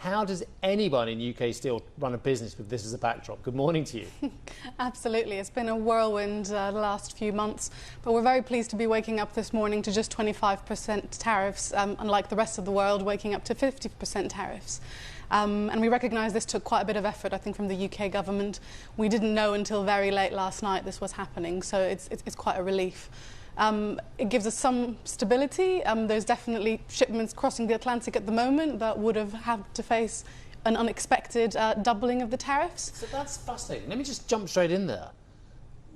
How does anybody in UK Steel run a business with this as a backdrop? Good morning to you. Absolutely. It's been a whirlwind the last few months, but we're very pleased to be waking up this morning to just 25% tariffs, unlike the rest of the world waking up to 50% tariffs. And we recognise this took quite a bit of effort, I think, from the UK government. We didn't know until very late last night this was happening, so it's quite a relief. It gives us some stability. There's definitely shipments crossing the Atlantic at the moment that would have had to face an unexpected doubling of the tariffs. So that's fascinating. Let me just jump straight in there.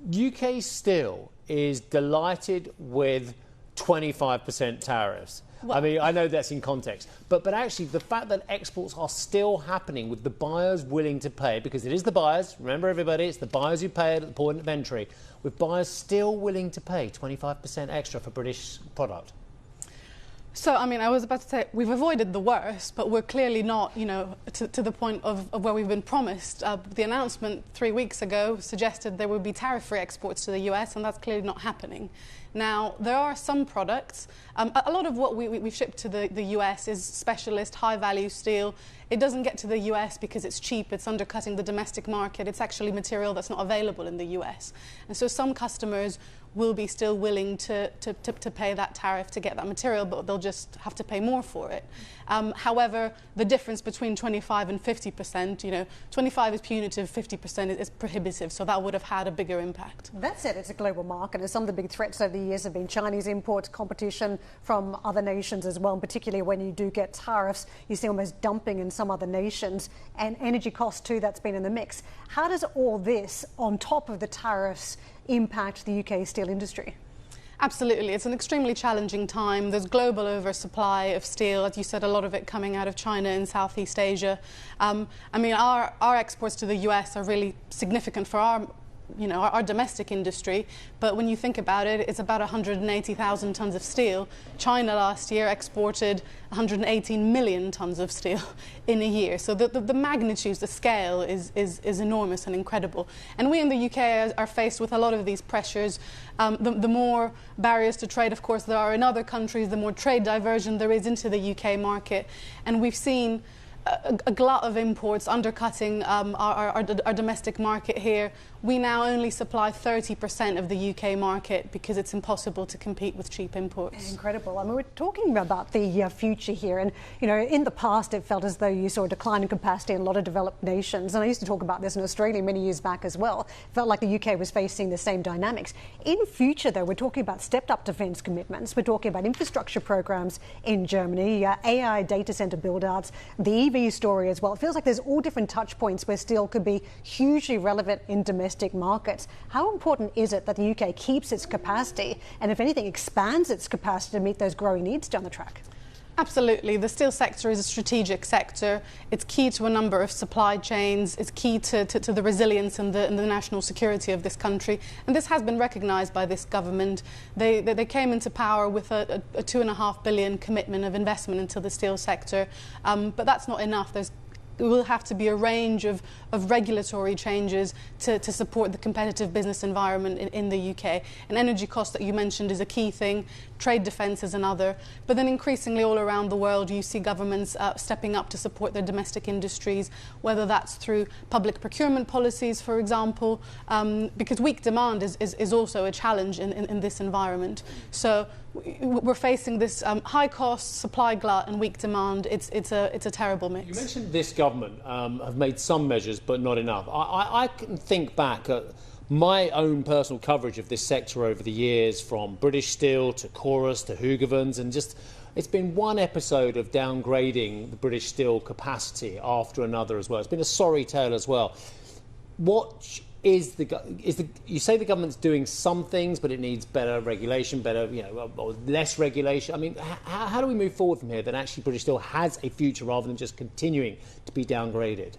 UK Steel is delighted with 25% tariffs. Well, I mean, I know that's in context, but actually the fact that exports are still happening with the buyers willing to pay, because it is the buyers, remember everybody, it's the buyers who pay at the point of entry, with buyers still willing to pay 25% extra for British product. So, I mean, I was about to say, we've avoided the worst, but we're clearly not, you know, to the point of where we've been promised. The announcement 3 weeks ago suggested there would be tariff-free exports to the US, and that's clearly not happening. Now, there are some products. A lot of what we've shipped to the US is specialist, high-value steel. It doesn't get to the US because it's cheap, it's undercutting the domestic market. It's actually material that's not available in the US. And so some customers will be still willing to pay that tariff to get that material, but they'll just have to pay more for it. However, the difference between 25 and 50%, you know, 25 is punitive, 50% is prohibitive, so that would have had a bigger impact. That said, it's a global market, and some of the big threats over the years have been Chinese imports, competition from other nations as well, and particularly when you do get tariffs, you see almost dumping in some other nations, and energy costs too, that's been in the mix. How does all this, on top of the tariffs, impact the UK steel industry? Absolutely. It's an extremely challenging time. There's global oversupply of steel, as you said, a lot of it coming out of China and Southeast Asia. I mean, our exports to the US are really significant for our domestic industry, but when you think about it, it's about 180,000 tons of steel. China last year exported 118 million tons of steel in a year. So the magnitudes, the scale is enormous and incredible. And we in the UK are faced with a lot of these pressures. The more barriers to trade, of course, there are in other countries, the more trade diversion there is into the UK market. And we've seen a glut of imports undercutting our domestic market here. We now only supply 30% of the UK market because it's impossible to compete with cheap imports. Incredible. I mean, we're talking about the future here, and you know, in the past it felt as though you saw a decline in capacity in a lot of developed nations, and I used to talk about this in Australia many years back as well. It felt like the UK was facing the same dynamics. In future though, we're talking about stepped up defence commitments, we're talking about infrastructure programs in Germany, AI data centre build-outs, the EV story as well. It feels like there's all different touch points where steel could be hugely relevant in domestic markets. How important is it that the UK keeps its capacity and, if anything, expands its capacity to meet those growing needs down the track? Absolutely. The steel sector is a strategic sector. It's key to a number of supply chains. It's key to the resilience and the national security of this country. And this has been recognised by this government. They came into power with a £2.5 billion commitment of investment into the steel sector. But that's not enough. There will have to be a range of regulatory changes to support the competitive business environment in the UK. And energy cost that you mentioned is a key thing. Trade defence is another. But then increasingly all around the world you see governments stepping up to support their domestic industries, whether that's through public procurement policies, for example, because weak demand is also a challenge in this environment. So we're facing this high cost, supply glut and weak demand. It's a terrible mix. You mentioned this government have made some measures but not enough. I can think back at my own personal coverage of this sector over the years, from British Steel to Chorus to Hoogevens, and just it's been one episode of downgrading the British Steel capacity after another as well. It's been a sorry tale as well. What you say the government's doing some things, but it needs better regulation, or less regulation. I mean, how do we move forward from here that actually British Steel has a future rather than just continuing to be downgraded?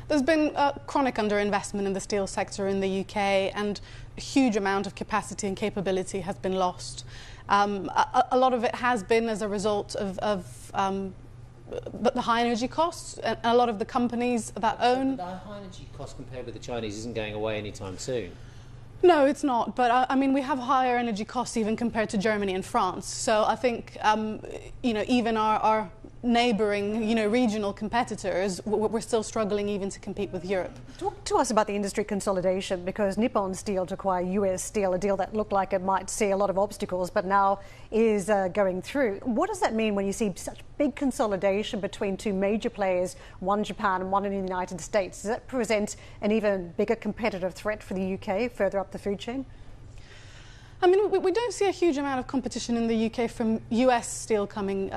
There's been chronic underinvestment in the steel sector in the UK, and a huge amount of capacity and capability has been lost. A lot of it has been as a result of the high energy costs, and a lot of the companies that own... The high energy cost compared with the Chinese isn't going away anytime soon. No, it's not. But I mean, we have higher energy costs even compared to Germany and France. So I think, even our neighbouring, regional competitors, we're still struggling even to compete with Europe. Talk to us about the industry consolidation, because Nippon Steel to acquire US Steel, a deal that looked like it might see a lot of obstacles, but now is going through. What does that mean when you see such big consolidation between two major players, one Japan and one in the United States? Does that present an even bigger competitive threat for the UK further up the food chain? I mean, we don't see a huge amount of competition in the UK from US steel coming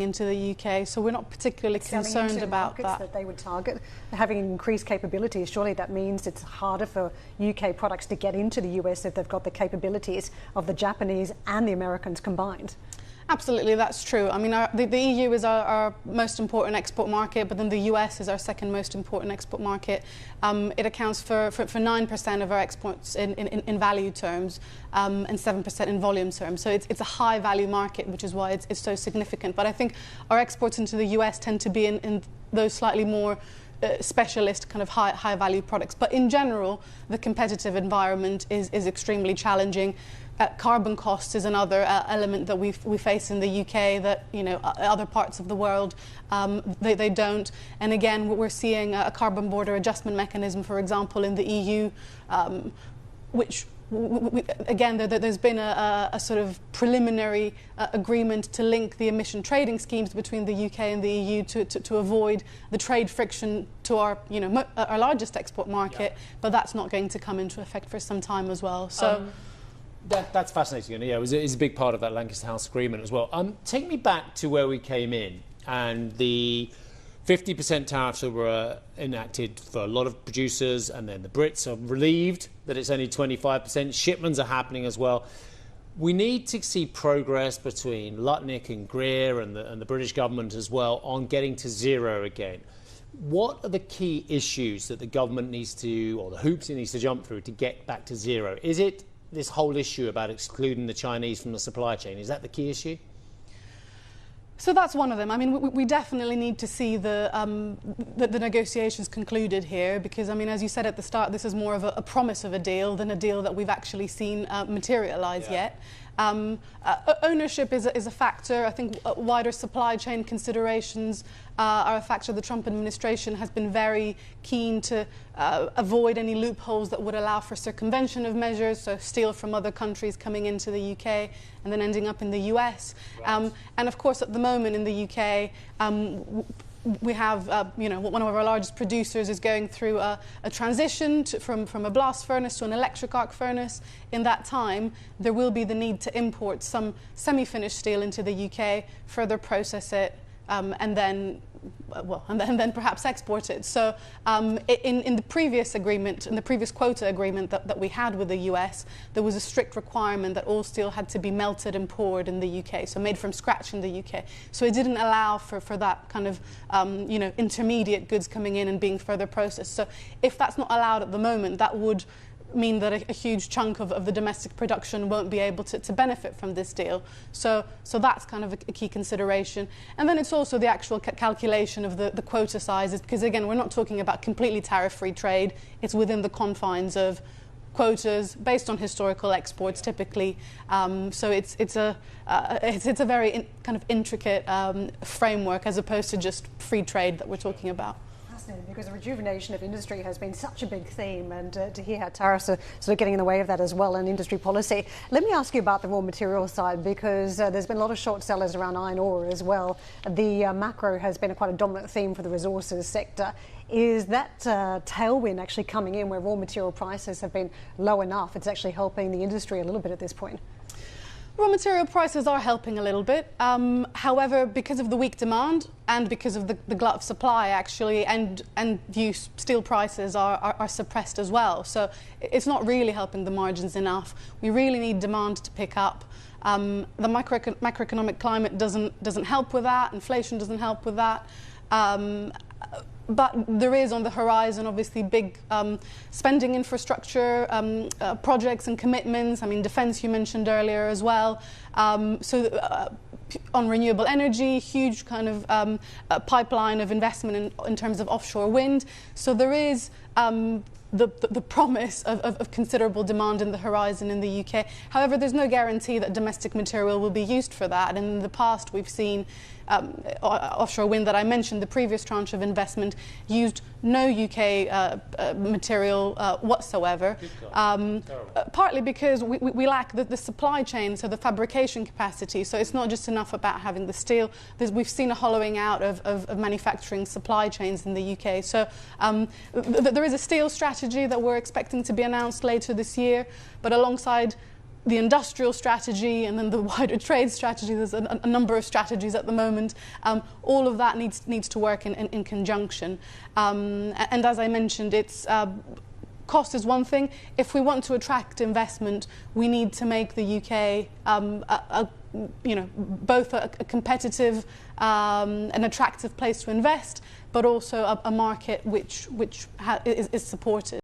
into the UK, so we're not particularly concerned about that they would target. Having increased capabilities, surely that means it's harder for UK products to get into the US if they've got the capabilities of the Japanese and the Americans combined. Absolutely, that's true. I mean, the EU is our most important export market, but then the US is our second most important export market. It accounts for 9% of our exports in value terms and 7% in volume terms. So it's a high value market, which is why it's so significant. But I think our exports into the US tend to be in those slightly more specialist kind of high value products. But in general, the competitive environment is extremely challenging. Carbon costs is another element that we face in the UK that other parts of the world they don't. And again, we're seeing a carbon border adjustment mechanism, for example, in the EU, which again there's been a sort of preliminary agreement to link the emission trading schemes between the UK and the EU to avoid the trade friction to our largest export market, but that's not going to come into effect for some time as well. So. That's fascinating, and it's a big part of that Lancaster House agreement as well. Take me back to where we came in and the 50% tariffs that were enacted for a lot of producers, and then the Brits are relieved that it's only 25%. Shipments are happening as well. We need to see progress between Lutnick and Greer and the British government as well on getting to zero again. What are the key issues that the government needs to, or the hoops it needs to jump through to get back to zero? Is it this whole issue about excluding the Chinese from the supply chain? Is that the key issue? So that's one of them. I mean, we definitely need to see the negotiations concluded here, because, I mean, as you said at the start, this is more of a promise of a deal than a deal that we've actually seen materialise yet. Ownership is a factor. I think wider supply chain considerations are a factor. The Trump administration has been very keen to avoid any loopholes that would allow for circumvention of measures, so steel from other countries coming into the UK and then ending up in the US. Right. And of course, at the moment in the UK, we have, one of our largest producers is going through a transition from a blast furnace to an electric arc furnace. In that time, there will be the need to import some semi-finished steel into the UK, further process it, and then perhaps export it. So in the previous agreement, in the previous quota agreement that we had with the US, there was a strict requirement that all steel had to be melted and poured in the UK, so made from scratch in the UK. So it didn't allow for that kind of intermediate goods coming in and being further processed. So if that's not allowed at the moment, that would mean that a huge chunk of the domestic production won't be able to benefit from this deal. So that's kind of a key consideration. And then it's also the actual calculation of the quota sizes, because again, we're not talking about completely tariff-free trade. It's within the confines of quotas based on historical exports typically. So it's a very kind of intricate framework as opposed to just free trade that we're talking about. Because the rejuvenation of industry has been such a big theme, and to hear how tariffs are sort of getting in the way of that as well, and industry policy. Let me ask you about the raw material side, because there's been a lot of short sellers around iron ore as well. The macro has been quite a dominant theme for the resources sector. Is that tailwind actually coming in where raw material prices have been low enough? It's actually helping the industry a little bit at this point. Raw material prices are helping a little bit. However, because of the weak demand and because of the glut of supply, actually, and use steel prices are suppressed as well. So it's not really helping the margins enough. We really need demand to pick up. The macroeconomic climate doesn't help with that. Inflation doesn't help with that. But there is on the horizon, obviously, big spending infrastructure projects and commitments. I mean, defence you mentioned earlier as well. So on renewable energy, huge kind of pipeline of investment in terms of offshore wind. So there is the promise of considerable demand in the horizon in the UK. However, there's no guarantee that domestic material will be used for that. And in the past, we've seen offshore wind that I mentioned, the previous tranche of investment, used no UK material whatsoever, partly because we lack the supply chain, so the fabrication capacity. So it's not just enough about having the steel. We've seen a hollowing out of manufacturing supply chains in the UK. So there is a steel strategy that we're expecting to be announced later this year, but alongside the industrial strategy and then the wider trade strategy, there's a number of strategies at the moment. All of that needs to work in conjunction. And as I mentioned, it's cost is one thing. If we want to attract investment, we need to make the UK both a competitive and attractive place to invest, but also a market which is supported.